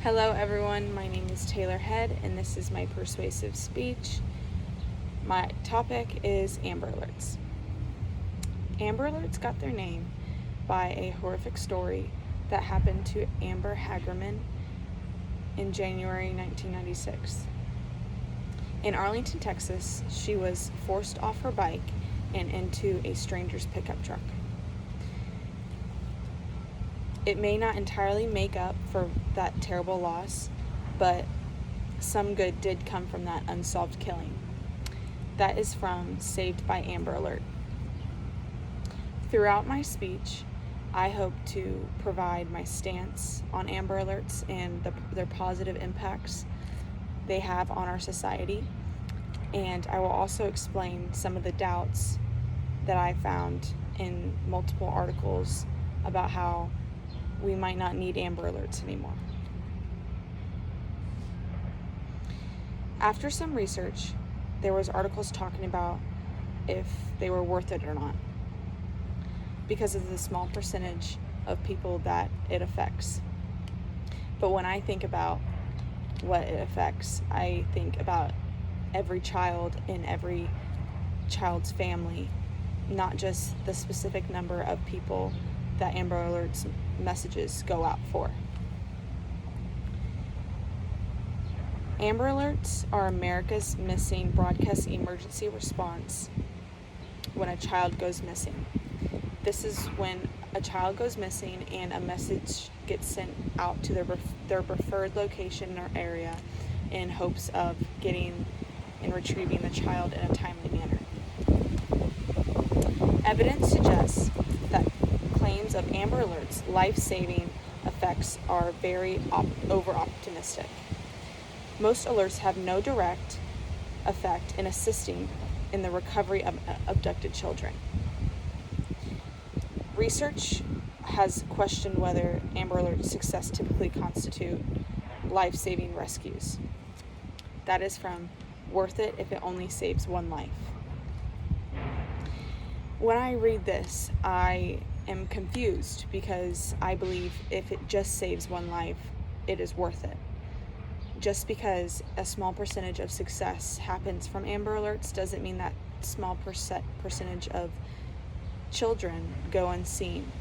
Hello everyone, my name is Taylor Head and this is my persuasive speech. My topic is Amber Alerts. Amber Alerts got their name by a horrific story that happened to Amber Hagerman in January 1996. In Arlington, Texas, she was forced off her bike and into a stranger's pickup truck. It may not entirely make up for that terrible loss, but some good did come from that unsolved killing. That is from Saved by Amber Alert. Throughout my speech, I hope to provide my stance on Amber Alerts and their positive impacts they have on our society, and I will also explain some of the doubts that I found in multiple articles about how we might not need Amber Alerts anymore. After some research, there was articles talking about if they were worth it or not because of the small percentage of people that it affects. But when I think about what it affects, I think about every child in every child's family, not just the specific number of people that Amber Alerts messages go out for. Amber Alerts are America's missing broadcast emergency response when a child goes missing. This is when a child goes missing and a message gets sent out to their preferred location or area in hopes of getting and retrieving the child in a timely manner. Evidence suggests that claims of Amber Alerts' life-saving effects are very over-optimistic. Most alerts have no direct effect in assisting in the recovery of abducted children. Research has questioned whether Amber Alerts' success typically constitute life-saving rescues. That is from Worth It If It Only Saves One Life. When I read this, I am confused because I believe if it just saves one life, it is worth it. Just because a small percentage of success happens from Amber Alerts doesn't mean that small percentage of children go unseen.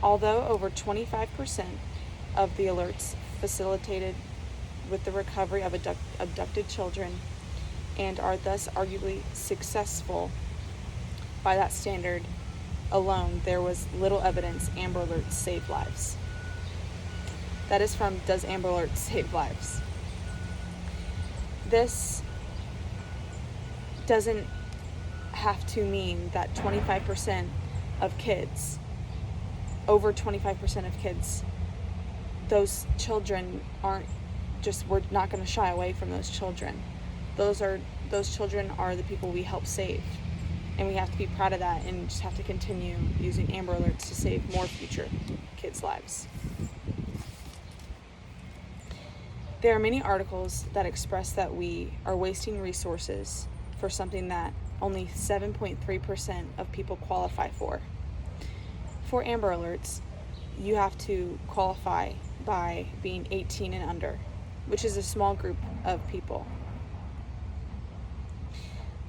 Although over 25% of the alerts facilitated with the recovery of abducted children and are thus arguably successful by that standard alone, there was little evidence Amber Alerts saved lives. That is from Does Amber Alerts Save Lives? This doesn't have to mean that 25% of kids, over 25% of kids, those children aren't just, we're not going to shy away from those children. Those children are the people we help save. And we have to be proud of that and just have to continue using Amber Alerts to save more future kids' lives. There are many articles that express that we are wasting resources for something that only 7.3% of people qualify for. For Amber Alerts, you have to qualify by being 18 and under, which is a small group of people.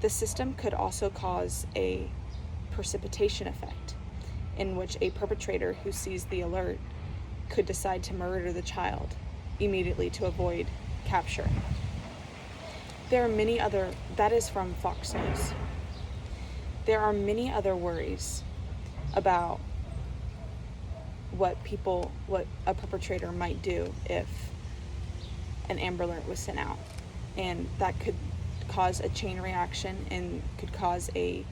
The system could also cause a precipitation effect, in which a perpetrator who sees the alert could decide to murder the child immediately to avoid capture. There are many other, that is from Fox News. There are many other worries about what a perpetrator might do if an Amber Alert was sent out. And that could cause a chain reaction and could cause a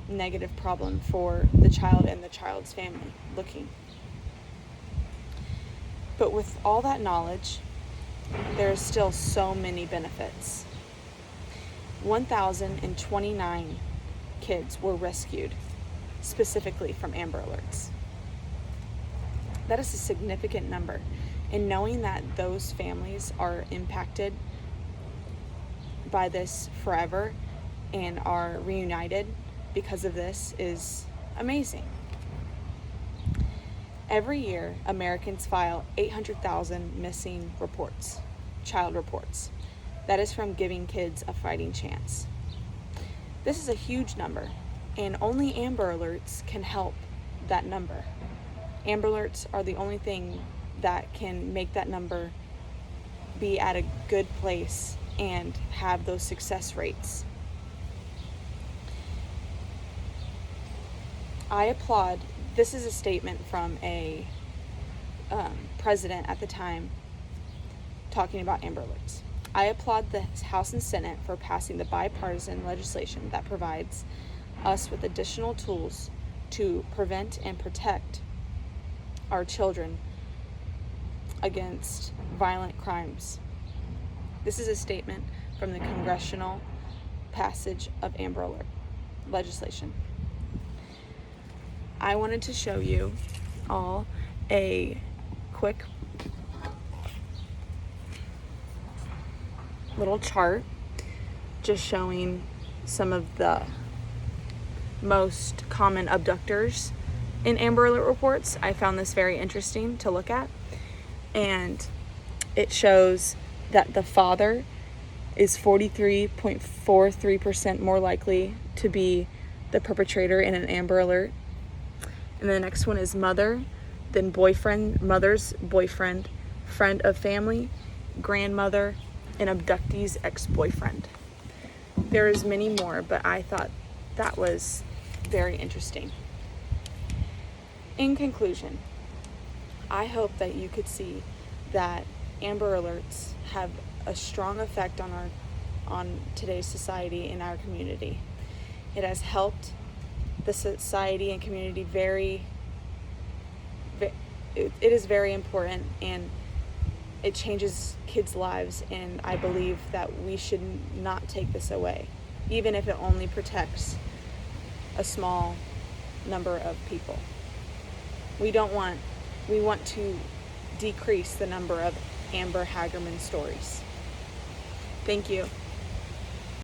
negative problem for the child and the child's family looking. But with all that knowledge, there's still so many benefits. 1,029 kids were rescued specifically from Amber Alerts. That is a significant number. And knowing that those families are impacted by this forever and are reunited because of this is amazing. Every year, Americans file 800,000 missing reports, child reports. That is from giving kids a fighting chance. This is a huge number, and only Amber Alerts can help that number. Amber Alerts are the only thing that can make that number be at a good place and have those success rates. I applaud, this is a statement from a president at the time talking about Amber Alerts. I applaud the House and Senate for passing the bipartisan legislation that provides us with additional tools to prevent and protect our children against violent crimes. This is a statement from the congressional passage of Amber Alert legislation. I wanted to show you all a quick little chart just showing some of the most common abductors in Amber Alert reports. I found this very interesting to look at, and it shows that the father is 43.43% more likely to be the perpetrator in an Amber Alert. And the next one is mother, then boyfriend, mother's boyfriend, friend of family, grandmother, and abductee's ex-boyfriend. There is many more, but I thought that was very interesting. In conclusion, I hope that you could see that Amber Alerts have a strong effect on today's society and our community. It has helped the society and community it is very important, and it changes kids' lives, and I believe that we should not take this away, even if it only protects a small number of people. We want to decrease the number of Amber Hagerman stories. Thank you.